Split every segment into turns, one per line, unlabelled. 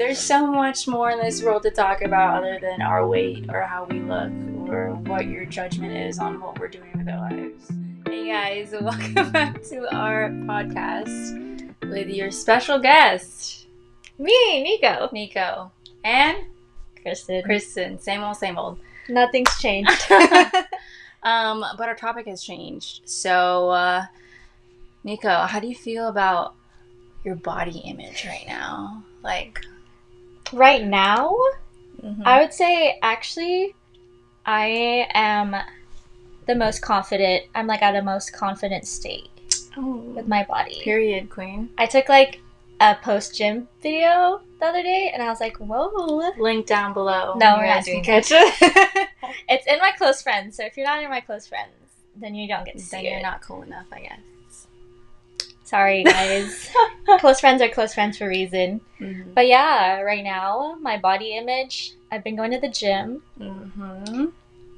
there's so much more in this world to talk about other than our weight or how we look or what your judgment is on what we're doing with our lives. Hey guys, welcome back to our podcast with your special guest.
Me,
Niko. And
Kristen.
Same old.
Nothing's changed.
But our topic has changed. So, Niko, how do you feel about your body image right now? Like,
right now, I would say actually I am the most confident. I'm like at a most confident state with my body.
Period, queen.
I took like a post-gym video the other day and I was like, whoa.
Link down below.
No, we're not doing that. It's in my close friends. So if you're not in my close friends, then you don't get to see it.
Then you're not cool enough, I guess.
Sorry, guys. Close friends are close friends for a reason. Mm-hmm. But yeah, right now, my body image, I've been going to the gym. Mm-hmm.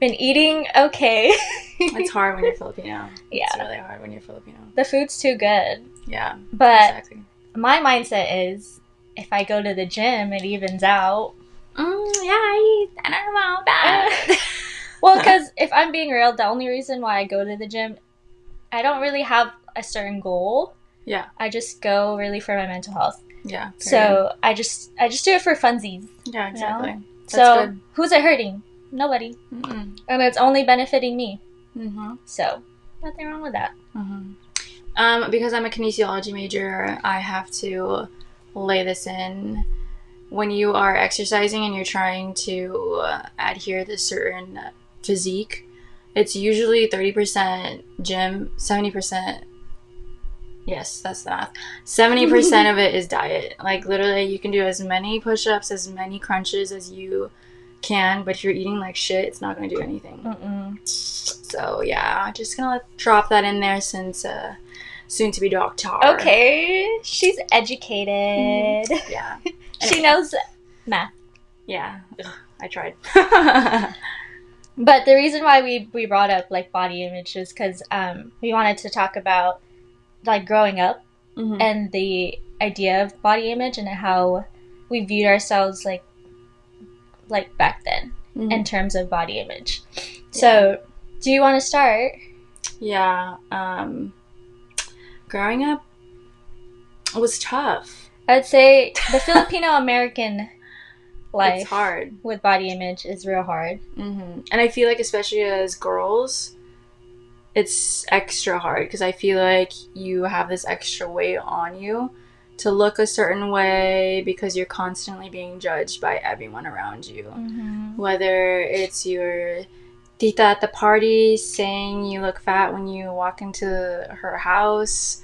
Been eating okay.
It's hard when you're Filipino.
Yeah.
It's really hard when you're Filipino.
The food's too good.
Yeah.
But
exactly.
My mindset is, if I go to the gym, it evens out.
Yeah, I don't know about that.
Well, because if I'm being real, the only reason why I go to the gym, I don't really have a certain goal.
Yeah.
I just go really for my mental health.
Yeah.
So I just do it for funsies.
Yeah, exactly.
You know? So good. Who's it hurting? Nobody. Mm-mm. And it's only benefiting me. Mm-hmm. So nothing wrong with that.
Mm-hmm. Because I'm a kinesiology major, I have to lay this in. When you are exercising and you're trying to adhere to certain physique, it's usually 30% gym, 70%. Yes, that's the math. 70% of it is diet. Like, literally, you can do as many push-ups, as many crunches as you can, but if you're eating like shit, it's not going to do anything. Mm-mm. So, yeah, just going to drop that in there since soon-to-be doctor.
Okay, she's educated.
Yeah.
She knows math.
Yeah. Ugh, I tried.
But the reason why we brought up, like, body image is because we wanted to talk about like growing up and the idea of body image and how we viewed ourselves like back then in terms of body image. So do you want to start?
Yeah. Growing up was tough.
I'd say the Filipino American life
it's hard
with body image is real hard.
And I feel like especially as girls, it's extra hard because I feel like you have this extra weight on you to look a certain way because you're constantly being judged by everyone around you. Whether it's your tita at the party saying you look fat when you walk into her house,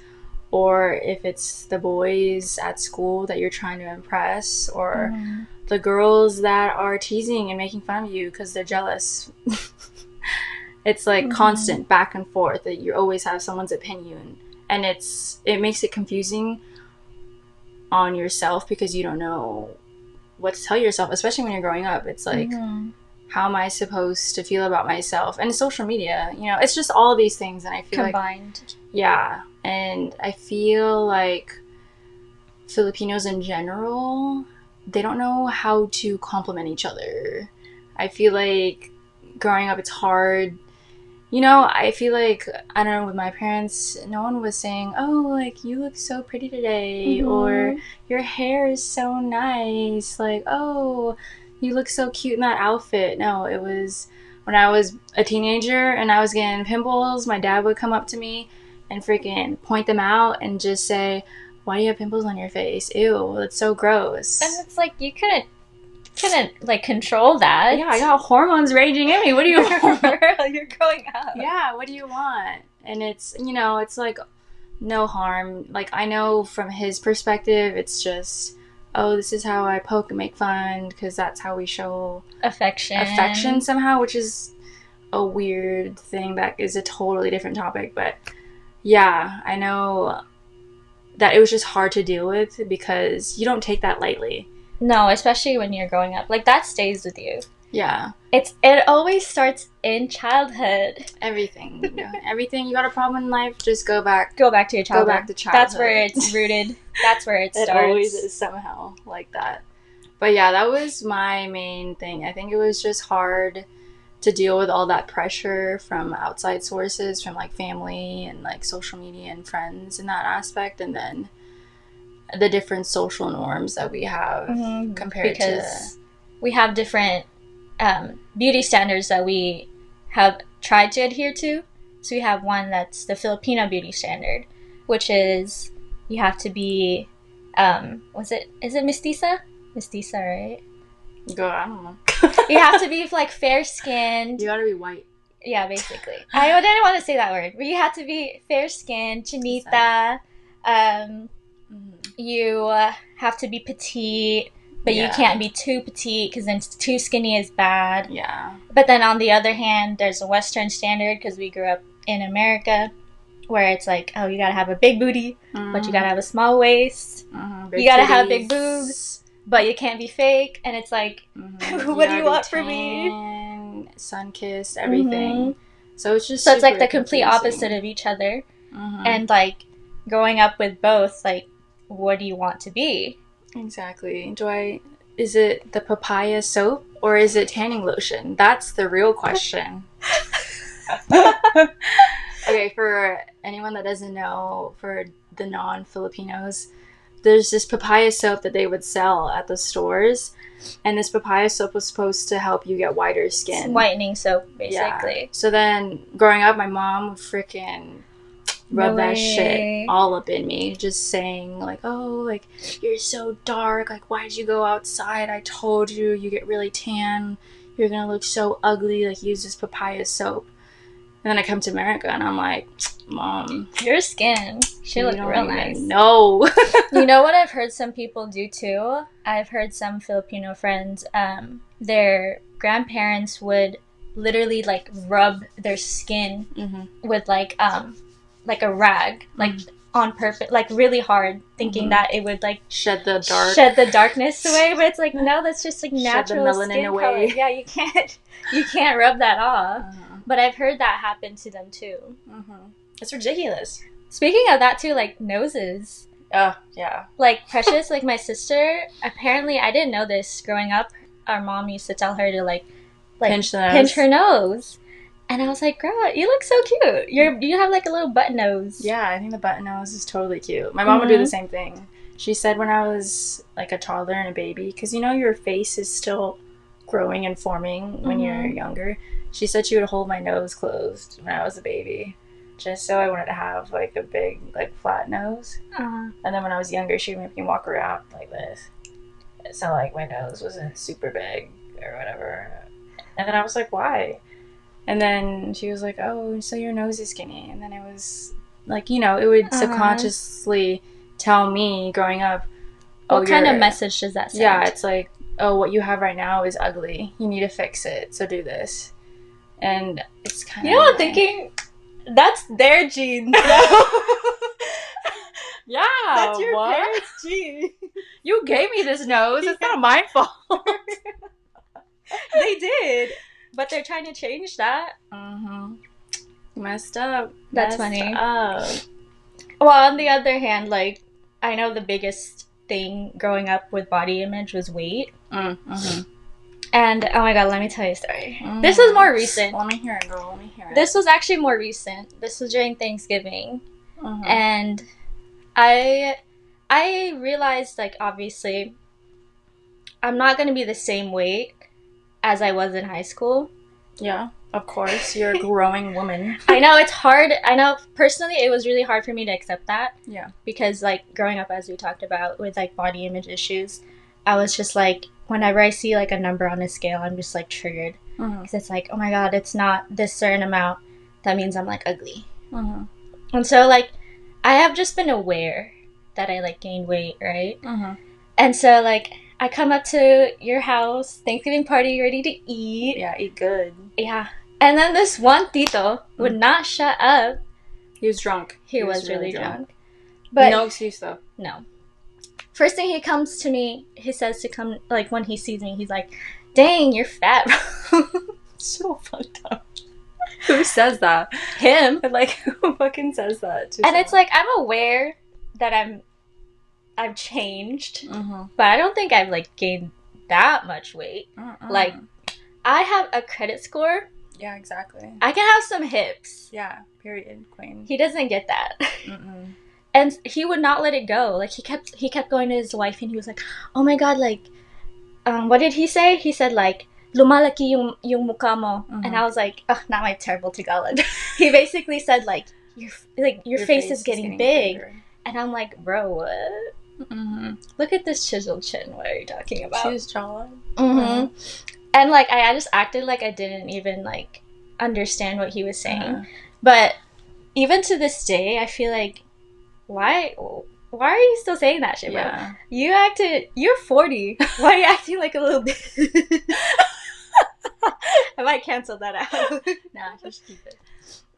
or if it's the boys at school that you're trying to impress, or the girls that are teasing and making fun of you because they're jealous. It's like constant back and forth that you always have someone's opinion, and it makes it confusing on yourself because you don't know what to tell yourself, especially when you're growing up. It's like, how am I supposed to feel about myself? And social media, you know, it's just all these things, and I feel
combined.
Yeah, and I feel like Filipinos in general, they don't know how to compliment each other. I feel like growing up, it's hard. You know, I feel like, I don't know, with my parents, no one was saying, oh, like, you look so pretty today, or your hair is so nice, like, oh, you look so cute in that outfit. No, it was when I was a teenager and I was getting pimples, my dad would come up to me and freaking point them out and just say, why do you have pimples on your face? Ew, that's so gross.
And it's like, you couldn't like control that.
Yeah, I got hormones raging in me. What do you want?
You're growing up.
Yeah, what do you want? And it's, you know, it's like no harm. Like, I know from his perspective, it's just, oh, this is how I poke and make fun because that's how we show affection somehow, which is a weird thing that is a totally different topic. But yeah, I know that it was just hard to deal with because you don't take that lightly.
No, especially when you're growing up. Like, that stays with you.
Yeah.
It always starts in childhood.
Everything. You know, everything. You got a problem in life, just go back.
Go back to your childhood.
Go back to childhood.
That's where it's rooted. That's where it starts.
It always is somehow like that. But yeah, that was my main thing. I think it was just hard to deal with all that pressure from outside sources, from like family and like social media and friends in that aspect, and then the different social norms that we have compared
because we have different beauty standards that we have tried to adhere to. So we have one that's the Filipino beauty standard, which is you have to be is it mestiza? Mestiza, right?
Go, I don't know.
You have to be like fair skinned.
You gotta be white.
Yeah, basically. I didn't want to say that word, but you have to be fair skinned, chinita. You have to be petite, but you can't be too petite because then too skinny is bad.
Yeah.
But then on the other hand, there's a Western standard because we grew up in America where it's like, oh, you gotta have a big booty, but you gotta have a small waist. You gotta have big boobs, but you can't be fake. And it's like, what do you want from me?
Sun-kissed, everything. So it's just
it's like the complete opposite of each other. And like growing up with both, like, what do you want to be?
Exactly. Is it the papaya soap or is it tanning lotion? That's the real question. Okay, for anyone that doesn't know, for the non-Filipinos, there's this papaya soap that they would sell at the stores, and this papaya soap was supposed to help you get whiter skin.
It's whitening soap, basically.
Yeah. So then, growing up, my mom would freaking rub that shit all up in me, just saying, like, oh, like, you're so dark, like, why'd you go outside? I told you, you get really tan, you're gonna look so ugly, like, use this papaya soap. And then I come to America and I'm like, Mom,
your skin, she looked real nice.
No.
You know what I've heard some people do too? I've heard some Filipino friends, their grandparents would literally like rub their skin with like a rag, like on purpose, like really hard, thinking that it would like
shed the darkness away.
But it's like, no, that's just like natural
shed the melanin
skin
away.
color. Yeah, you can't rub that off. But I've heard that happen to them too.
It's ridiculous.
Speaking of that too, like noses.
Oh, yeah.
Like Precious, like my sister, apparently I didn't know this growing up. Our mom used to tell her to like pinch her nose. And I was like, girl, you look so cute. You have like a little button nose.
Yeah, I think the button nose is totally cute. My mom would do the same thing. She said when I was like a toddler and a baby, because you know your face is still growing and forming when you're younger. She said she would hold my nose closed when I was a baby, just so I wanted to have like a big, like flat nose. And then when I was younger, she would make me walk around like this, so like my nose wasn't super big or whatever. And then I was like, why? And then she was like, oh, so your nose is skinny. And then it was like, you know, it would subconsciously tell me growing up.
What kind of message does that send?
Yeah, it's like, oh, what you have right now is ugly. You need to fix it. So do this. And it's kind of...
You know what I'm thinking? That's their genes.
Yeah.
That's your parents' genes.
You gave me this nose. It's not my fault.
They did. But they're trying to change that.
Messed up.
That's funny. Well, on the other hand, like, I know the biggest thing growing up with body image was weight. And, oh my god, let me tell you a story. This was more recent.
Let me hear it, girl. Let me hear it.
This was actually more recent. This was during Thanksgiving. And I realized, like, obviously, I'm not going to be the same weight as I was in high school.
Yeah, of course. You're a growing woman.
I know, it's hard. I know, personally, it was really hard for me to accept that.
Yeah. Because,
like, growing up, as we talked about, with, like, body image issues, I was just, like, whenever I see, like, a number on a scale, I'm just, like, triggered. Because it's like, oh my god, it's not this certain amount. That means I'm, like, ugly. And so, like, I have just been aware that I, like, gained weight, right? And so, like, I come up to your house, Thanksgiving party, ready to eat.
Yeah, eat good.
Yeah. And then this one tito would not shut up.
He was drunk.
He was really drunk. But
no excuse, though.
No. First thing he comes to me, he says to come, like, when he sees me, he's like, dang, you're fat.
So fucked up. Who says that?
Him.
Like, who fucking says that?
And it's like, I'm aware that I've changed, but I don't think I've, like, gained that much weight. Like, I have a credit score.
Yeah, exactly.
I can have some hips.
Yeah, period, queen.
He doesn't get that. And he would not let it go. Like, he kept going to his wife, and he was like, oh my god, like, what did he say? He said, like, lumalaki yung mukha mo. And I was like, oh, not my terrible Tagalog. He basically said, like, your face is getting big. Bigger. And I'm like, bro, what? Look at this chiseled chin. What are you talking about?
Choose jawline.
And, like, I just acted like I didn't even, like, understand what he was saying. But even to this day, I feel like, why are you still saying that shit, bro? Yeah. You're 40. Why are you acting like a little bit? I might cancel that out.
Nah, just keep it.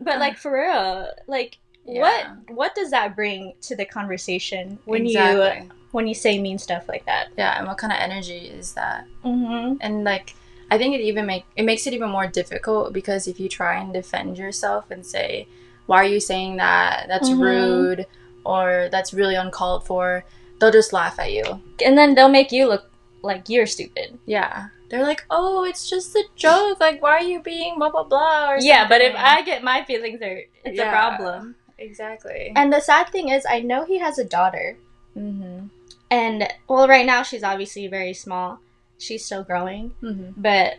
But, like, for real, like, what does that bring to the conversation when you say mean stuff like that?
Yeah, and what kind of energy is that? And, like, I think it makes it even more difficult, because if you try and defend yourself and say, why are you saying that? That's rude, or that's really uncalled for, they'll just laugh at you.
And then they'll make you look like you're stupid.
Yeah. They're like, oh, it's just a joke. Like, why are you being blah, blah, blah, or something?
Yeah, but if I get my feelings hurt, it's a problem.
Exactly.
And the sad thing is, I know he has a daughter. And, well, right now she's obviously very small. She's still growing. But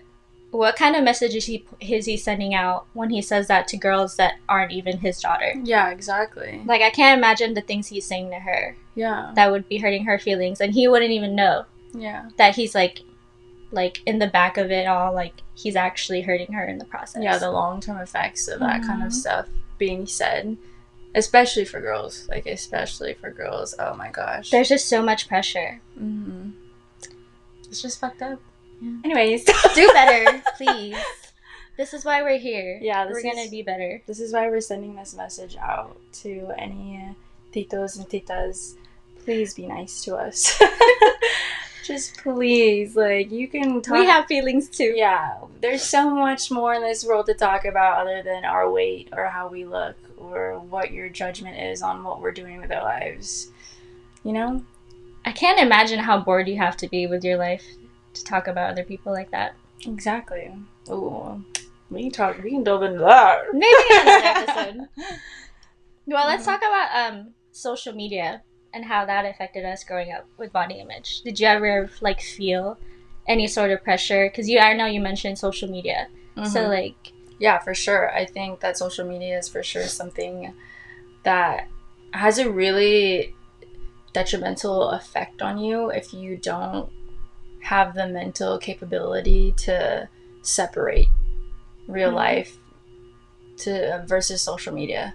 what kind of message is he sending out when he says that to girls that aren't even his daughter?
Yeah, exactly.
Like, I can't imagine the things he's saying to her.
Yeah.
That would be hurting her feelings. And he wouldn't even know.
Yeah.
That he's, like in the back of it all, like, he's actually hurting her in the process.
Yeah, the long-term effects of that kind of stuff being said. Especially for girls. Like, especially for girls. Oh, my gosh.
There's just so much pressure.
It's just fucked up. Yeah. Anyways.
Do better, please. This is why we're here.
Yeah,
we're going to be better.
This is why we're sending this message out to any titos and titas. Please be nice to us. Just please, like, you can talk.
We have feelings too.
Yeah, there's so much more in this world to talk about other than our weight or how we look or what your judgment is on what we're doing with our lives. You know?
I can't imagine how bored you have to be with your life to talk about other people like that.
Exactly. Ooh, we can delve into that.
Maybe in another episode. Well, let's talk about social media and how that affected us growing up with body image. Did you ever, like, feel any sort of pressure? Because I know you mentioned social media. So, like...
Yeah, for sure. I think that social media is for sure something that has a really detrimental effect on you if you don't have the mental capability to separate real life versus social media.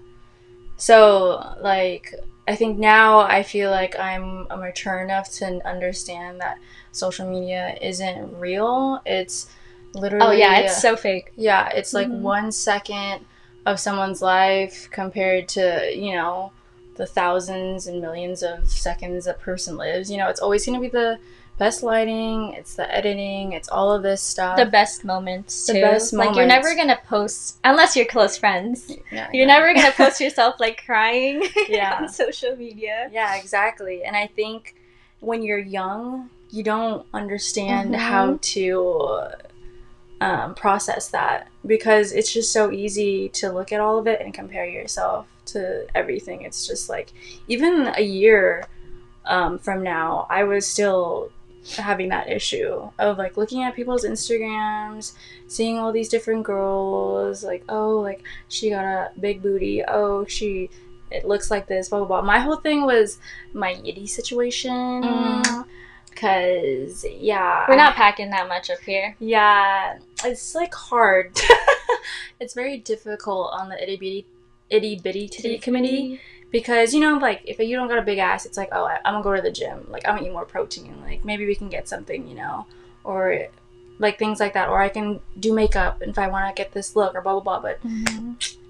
So, like... I think now I feel like I'm mature enough to understand that social media isn't real. It's literally...
Oh, yeah, it's so fake.
Yeah, it's like 1 second of someone's life compared to, you know, the thousands and millions of seconds a person lives. You know, it's always going to be the best lighting, it's the editing, it's all of this stuff.
The best moments, too.
The best moments.
Like, you're never going to post, unless you're close friends, you're never going to post yourself, like, crying on social media.
Yeah, exactly. And I think when you're young, you don't understand how to process that, because it's just so easy to look at all of it and compare yourself to everything. It's just like, even a year from now, I was still having that issue of, like, looking at people's Instagrams, seeing all these different girls, like, oh, like, she got a big booty, oh, it looks like this, blah, blah, blah. My whole thing was my yitty situation, because,
we're not packing that much up here.
Yeah, it's, like, hard. It's very difficult on the itty-bitty titty committee. Because, you know, like, if you don't got a big ass, it's like, oh, I'm gonna go to the gym. Like, I'm gonna eat more protein. Like, maybe we can get something, you know? Or, like, things like that. Or I can do makeup if I want to get this look or blah, blah, blah. But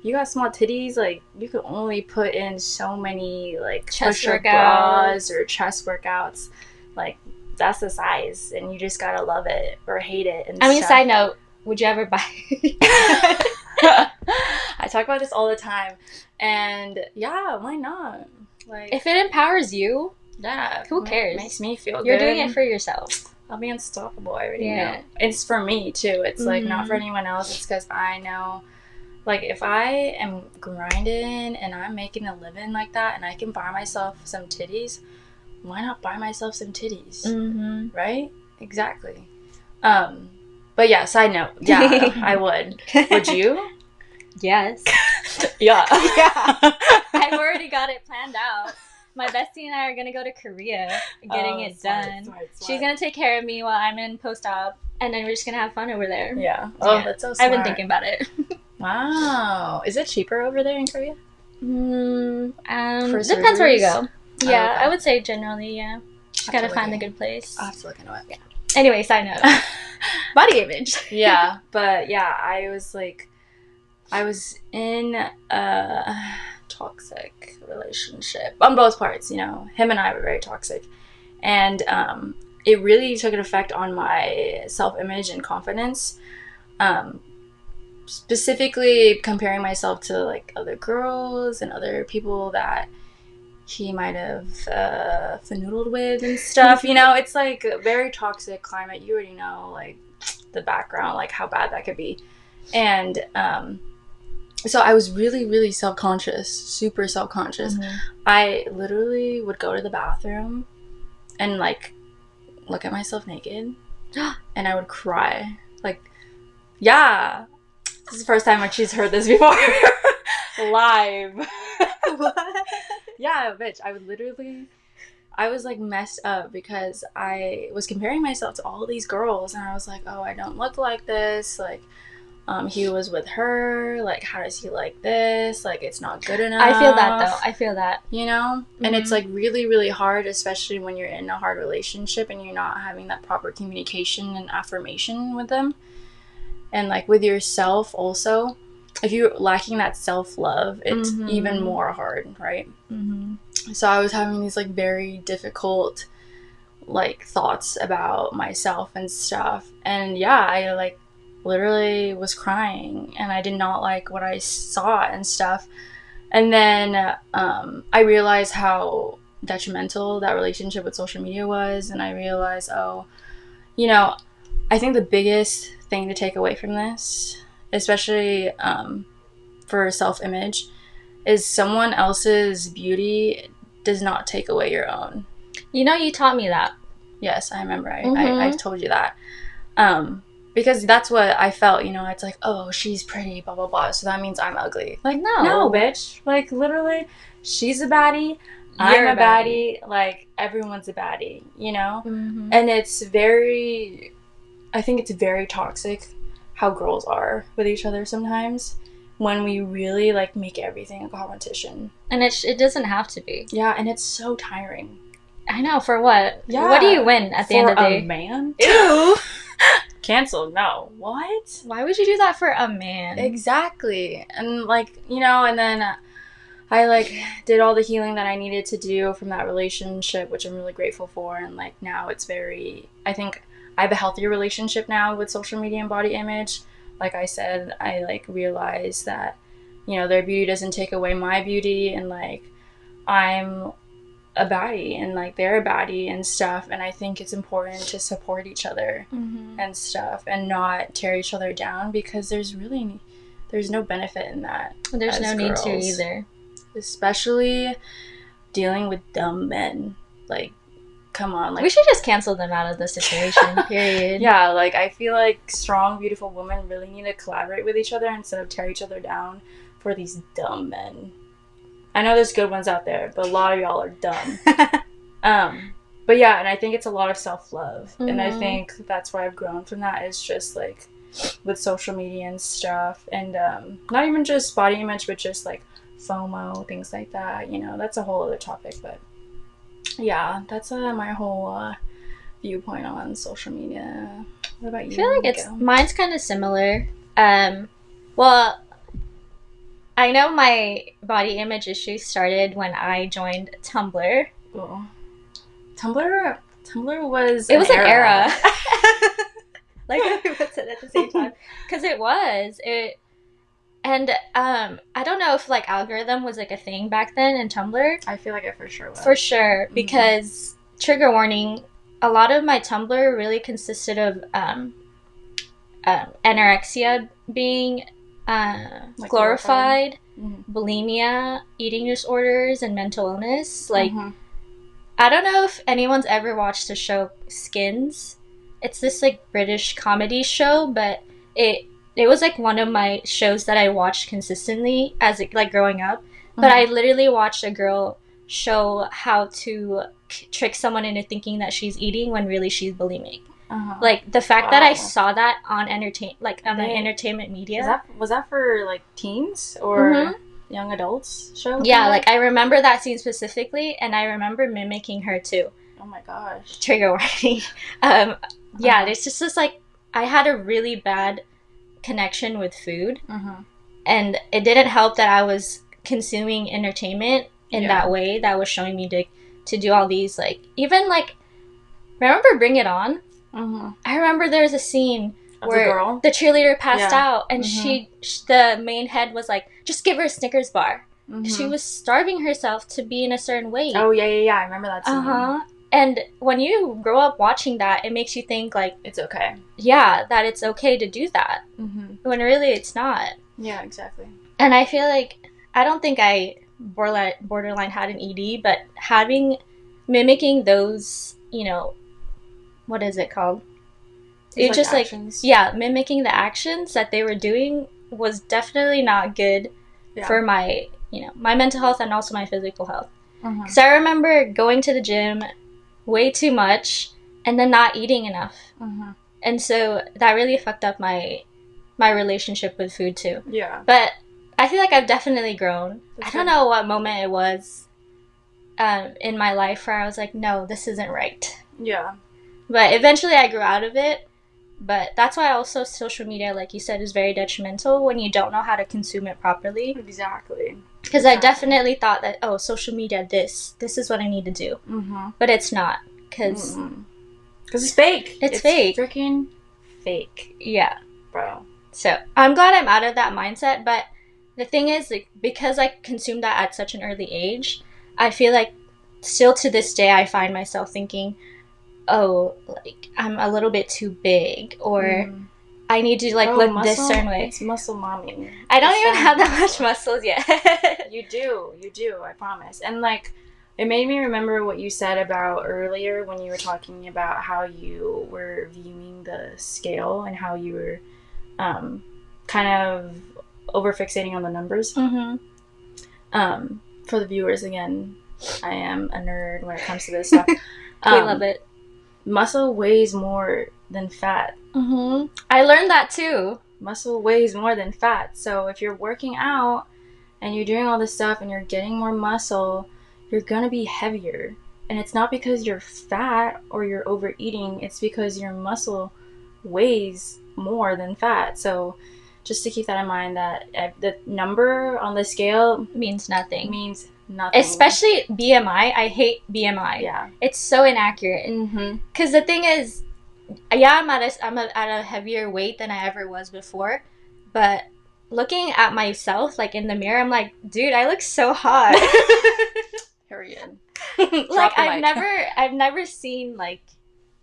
you got small titties, like, you can only put in so many, like, push-up bras or chest workouts. Like, that's the size. And you just gotta love it or hate it. And
I mean, side note, would you ever buy...
I talk about this all the time. And yeah, why not? Like,
if it empowers you,
yeah,
who cares?
It makes me feel good.
You're doing it for yourself.
I'll be unstoppable. I already know. It's for me too. It's like not for anyone else. It's because I know, like, if I am grinding and I'm making a living like that and I can buy myself some titties, why not buy myself some titties? Right? Exactly. But yeah, side note. Yeah, I would. Would you?
Yes.
Yeah.
I've already got it planned out. My bestie and I are gonna go to Korea, getting it done. Smart. She's gonna take care of me while I'm in post-op, and then we're just gonna have fun over there.
Yeah. Oh, that's so smart.
I've been thinking about it.
Wow. Is it cheaper over there in Korea?
Depends where you go. Yeah, okay. I would say generally, yeah. Just gotta find the good place.
I'll have to look into it.
Yeah. Anyway, side note. Body image.
Yeah, but yeah, I was in a toxic relationship on both parts, you know. Him and I were very toxic. And it really took an effect on my self-image and confidence. Specifically comparing myself to like other girls and other people that he might have fanoodled with and stuff. You know, it's like a very toxic climate. You already know, like, the background, like how bad that could be. And so I was really, really self-conscious, super self-conscious. I literally would go to the bathroom and like look at myself naked and I would cry. Like, yeah, this is the first time like she's heard this before. Live. What? Yeah, bitch, I was like messed up because I was comparing myself to all these girls and I was like, oh, I don't look like this. Like, he was with her. Like, how does he like this? Like, it's not good enough.
I feel that, though. I feel that.
You know? And it's, like, really, really hard, especially when you're in a hard relationship and you're not having that proper communication and affirmation with them. And, like, with yourself also. If you're lacking that self-love, it's even more hard, right? So I was having these, like, very difficult, like, thoughts about myself and stuff. And, yeah, I, like, literally was crying and I did not like what I saw and stuff. And then I realized how detrimental that relationship with social media was, and I realized, oh, you know, I think the biggest thing to take away from this, especially for self-image, is someone else's beauty does not take away your own.
You know, you taught me that.
Yes, I remember. I told you that. Because that's what I felt, you know, it's like, oh, she's pretty, blah, blah, blah, so that means I'm ugly. Like, no, bitch. Like, literally, she's a baddie, I'm a baddie, like, everyone's a baddie, you know? And it's very, I think it's very toxic how girls are with each other sometimes when we really, like, make everything a competition.
And it doesn't have to be.
Yeah, and it's so tiring.
I know, for what? Yeah. What do you win at the end of the day?
For a man? Ew! Canceled. No. What?
Why would you do that for a man?
Exactly. And like, you know, and then I like did all the healing that I needed to do from that relationship, which I'm really grateful for. And like now it's very, I think I have a healthier relationship now with social media and body image. Like I said, I like realized that, you know, their beauty doesn't take away my beauty, and like I'm a baddie and like they're a baddie and stuff, and I think it's important to support each other and stuff and not tear each other down, because there's no benefit in that.
There's no need to either,
especially dealing with dumb men. Like, come on, like,
we should just cancel them out of the situation. Period.
Yeah, like I feel like strong, beautiful women really need to collaborate with each other instead of tear each other down for these dumb men. I know there's good ones out there, but a lot of y'all are dumb. But yeah, and I think it's a lot of self-love. And I think that's why I've grown from that, is just like with social media and stuff. And not even just body image, but just like FOMO, things like that. You know, that's a whole other topic. But yeah, that's my whole viewpoint on social media. What about you?
I feel like mine's kind of similar. Well, I know my body image issue started when I joined Tumblr.
Cool. Tumblr was
an era. Like we put it at the same time, because it was it. And I don't know if like algorithm was like a thing back then in Tumblr.
I feel like it for sure was.
For sure, because trigger warning, a lot of my Tumblr really consisted of anorexia being
Like
glorified,
Mm-hmm.
bulimia, eating disorders, and mental illness. Like,
Mm-hmm.
I don't know if anyone's ever watched the show Skins. It's this like British comedy show, but it was like one of my shows that I watched consistently as like growing up. But I literally watched a girl show how to trick someone into thinking that she's eating when really she's bulimic. Like the fact that I saw that on the entertainment media.
Was that for like teens or young adults show?
Yeah, like I remember that scene specifically, and I remember mimicking her too.
Oh my gosh.
Trigger warning. Yeah, it's just like I had a really bad connection with food, and it didn't help that I was consuming entertainment in that way that was showing me to do all these like even like remember Bring It On. I remember there's a scene where the cheerleader passed out, and the main head was like, just give her a Snickers bar. She was starving herself to be in a certain weight.
Oh yeah, I remember that scene.
And when you grow up watching that, it makes you think like
it's okay.
Yeah, that it's okay to do that. When really it's not.
Yeah, exactly.
And I feel like I don't think I borderline had an ED, but mimicking those, you know, what is it called? It just actions. Mimicking the actions that they were doing was definitely not good for my, my mental health and also my physical health. Because I remember going to the gym way too much and then not eating enough. And so that really fucked up my relationship with food too.
Yeah.
But I feel like I've definitely grown. I don't know what moment it was in my life where I was like, no, this isn't right.
Yeah.
But eventually I grew out of it. But that's why also social media, like you said, is very detrimental when you don't know how to consume it properly.
Exactly.
Because I definitely thought that, social media, this is what I need to do. But it's not. Because
it's fake.
It's fake.
Freaking fake.
Yeah.
Bro.
So I'm glad I'm out of that mindset. But the thing is, like, because I consumed that at such an early age, I feel like still to this day I find myself thinking, oh, like, I'm a little bit too big, or I need to, like, look this certain way.
It's muscle mommy.
I don't even have that much muscles yet.
You do, I promise. And, like, it made me remember what you said about earlier when you were talking about how you were viewing the scale and how you were kind of over-fixating on the numbers. For the viewers, again, I am a nerd when it comes to this stuff.
We love it.
Muscle weighs more than fat.
I learned that too.
Muscle weighs more than fat. So if you're working out and you're doing all this stuff and you're getting more muscle, you're gonna be heavier. And it's not because you're fat or you're overeating. It's because your muscle weighs more than fat. So just to keep that in mind, that the number on the scale
means nothing.
Especially
BMI. I hate BMI.
Yeah.
It's so inaccurate. Because the thing is, I'm at a heavier weight than I ever was before. But looking at myself, like, in the mirror, I'm like, dude, I look so hot.
Period.
Like, I've never seen, like,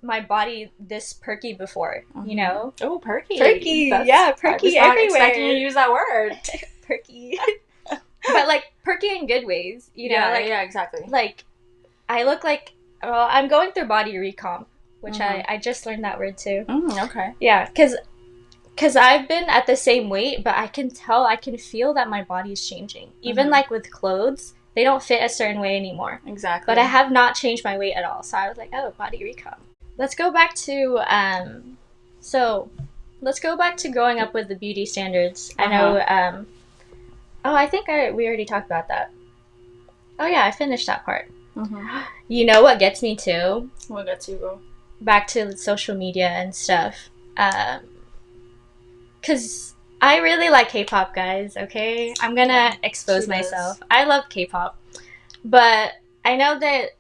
my body this perky before, you know?
Oh, perky.
Perky. Yeah, perky everywhere. I was not
expecting you to use that word.
Perky. But, like, perky in good ways, you know?
Yeah, exactly.
Like, I look like, well, I'm going through body recomp, which I just learned that word too.
Okay.
Yeah, because I've been at the same weight, but I can feel that my body's changing. Even, like, with clothes, they don't fit a certain way anymore.
Exactly.
But I have not changed my weight at all, so I was like, oh, body recomp. Let's go back to, let's go back to growing up with the beauty standards. I know, I think we already talked about that. Oh, yeah, I finished that part. You know what gets me, too?
What gets you, bro?
Back to social media and stuff. Because I really like K-pop, guys, okay? I'm gonna expose myself. I love K-pop. But I know that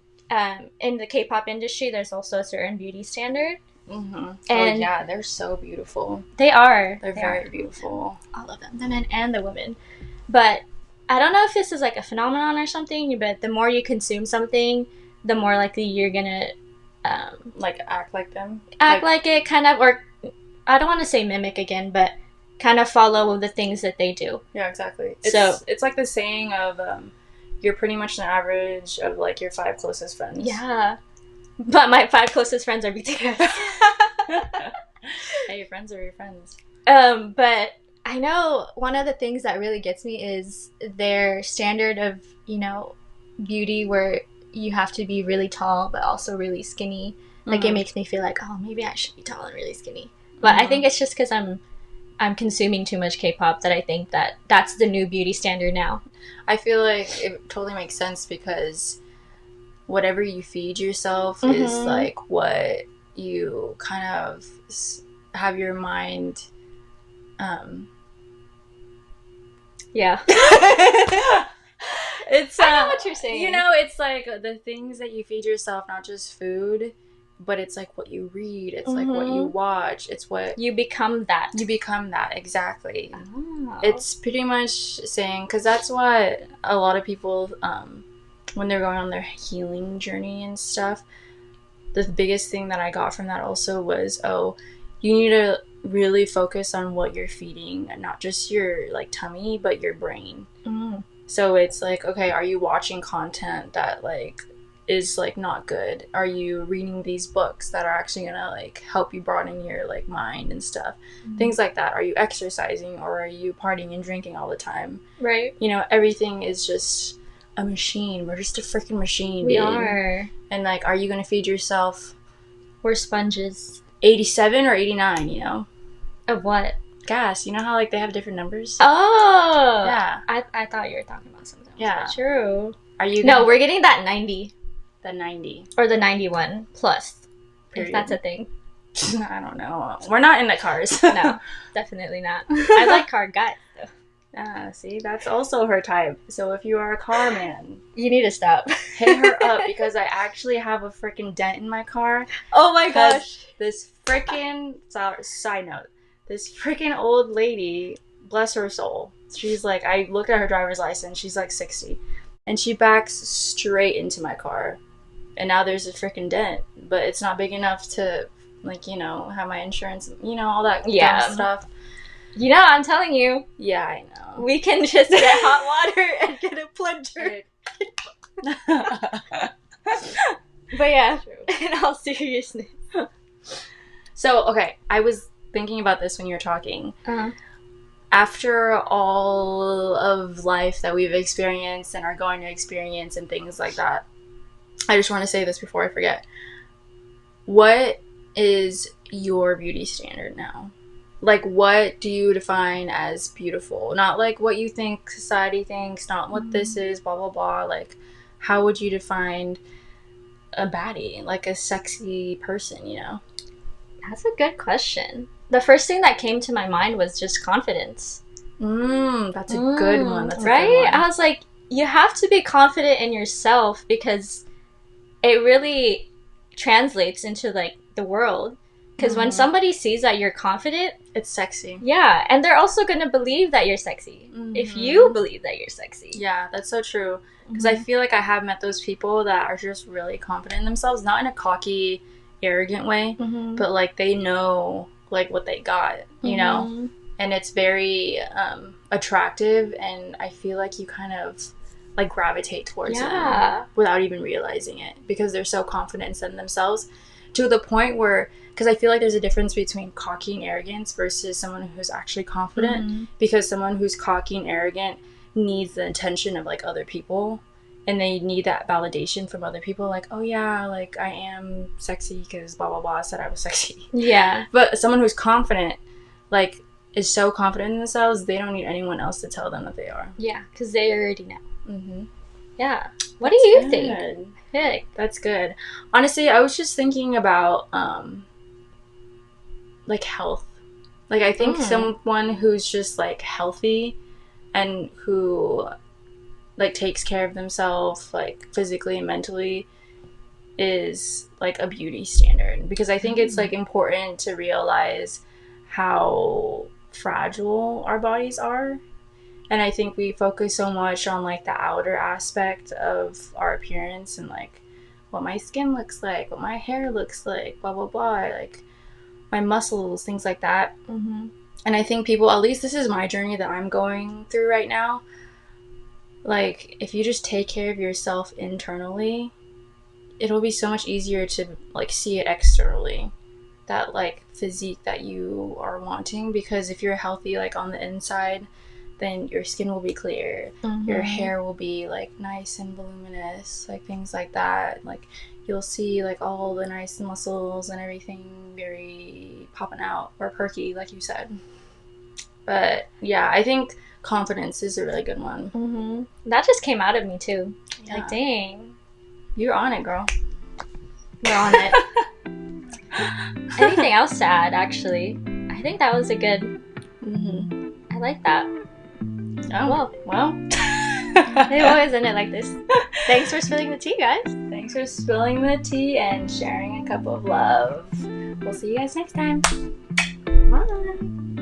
in the K-pop industry, there's also a certain beauty standard.
And yeah, they're so beautiful.
They are.
They're very beautiful.
All of them, the men and the women. But I don't know if this is like a phenomenon or something, but the more you consume something, the more likely you're gonna
Like act like them?
Act like it, kind of, or I don't want to say mimic again, but kind of follow the things that they do.
Yeah, exactly. It's like the saying of you're pretty much an average of like your 5 closest friends.
Yeah. But my 5 closest friends are BTS.
Hey, your friends are your friends.
But I know one of the things that really gets me is their standard of, you know, beauty where you have to be really tall but also really skinny. Like, it makes me feel like, oh, maybe I should be tall and really skinny. But I think it's just because I'm consuming too much K-pop that I think that that's the new beauty standard now.
I feel like it totally makes sense because whatever you feed yourself is like what you kind of have your mind.
Yeah.
It's
I know what you're saying.
You know, it's like the things that you feed yourself, not just food, but it's like what you read. It's like what you watch. It's what
you become. That
you become. That exactly.
Oh.
It's pretty much saying, because that's what a lot of people, when they're going on their healing journey and stuff, the biggest thing that I got from that also was, you need to really focus on what you're feeding, and not just your like tummy, but your brain. So it's like, okay, are you watching content that like is like not good? Are you reading these books that are actually gonna like help you broaden your like mind and stuff? Things like that. Are you exercising, or are you partying and drinking all the time?
Right.
You know, everything is just a machine. We're just a freaking machine.
We are.
And like, are you gonna feed yourself?
We're sponges.
87 or 89, you know?
Of what?
Gas. You know how like they have different numbers?
Oh!
Yeah.
I thought you were talking about something else.
Yeah.
True.
Are you
No, we're getting that 90.
The 90.
Or the 91 plus.
Period.
If that's a thing.
I don't know. We're not into cars.
No, definitely not. I like car guys, though.
Ah, see, that's also her type. So if you are a car man,
you need to stop.
Hit her up, because I actually have a freaking dent in my car.
Oh my gosh.
This freaking, side note, this freaking old lady, bless her soul, she's like, I looked at her driver's license, she's like 60, and she backs straight into my car. And now there's a freaking dent, but it's not big enough to, like, you know, have my insurance, you know, all that dumb stuff.
You know, I'm telling you.
Yeah, I know.
We can just get hot water and get a plunger. But yeah, in all seriousness.
So, okay, I was thinking about this when you were talking. After all of life that we've experienced and are going to experience and things like that, I just want to say this before I forget. What is your beauty standard now? Like, what do you define as beautiful? Not like what you think society thinks, not what this is, blah, blah, blah. Like, how would you define a baddie? Like a sexy person, you know?
That's a good question. The first thing that came to my mind was just confidence.
That's a good one. That's
right?
A good one.
I was like, you have to be confident in yourself, because it really translates into like the world. Because when somebody sees that you're confident,
it's sexy.
Yeah, and they're also going to believe that you're sexy. If you believe that you're sexy.
Yeah, that's so true. Because I feel like I have met those people that are just really confident in themselves, not in a cocky, arrogant way, but like they know like what they got, you know? And it's very attractive, and I feel like you kind of like gravitate towards them without even realizing it, because they're so confident in themselves, to the point where, because I feel like there's a difference between cocky and arrogance versus someone who's actually confident, because someone who's cocky and arrogant needs the attention of like other people, and they need that validation from other people, like, oh yeah, like I am sexy because blah blah blah said I was sexy. Yeah. But someone who's confident, like, is so confident in themselves, they don't need anyone else to tell them that they are.
Yeah, because they already know. Yeah. What do you think?
Heck, that's good. Honestly, I was just thinking about like health. Like, I think someone who's just like healthy and who like takes care of themselves like physically and mentally is like a beauty standard, because I think it's like important to realize how fragile our bodies are. And I think we focus so much on like the outer aspect of our appearance and like what my skin looks like, what my hair looks like, blah blah blah, like my muscles, things like that.
Mm-hmm.
And I think people, at least this is my journey that I'm going through right now, like if you just take care of yourself internally, it'll be so much easier to like see it externally, that like physique that you are wanting, because if you're healthy like on the inside, then your skin will be clear, your hair will be like nice and voluminous, like things like that, like you'll see like all the nice muscles and everything very popping out, or perky like you said. But yeah, I think confidence is a really good one.
That just came out of me too.
Yeah.
Like, dang,
you're on it, girl.
you're on it. Anything else to add? Actually, I think that was a good. I like that.
Oh well.
They always end it like this. Thanks for spilling the tea, guys.
Thanks for spilling the tea and sharing a cup of love. We'll see you guys next time.
Bye.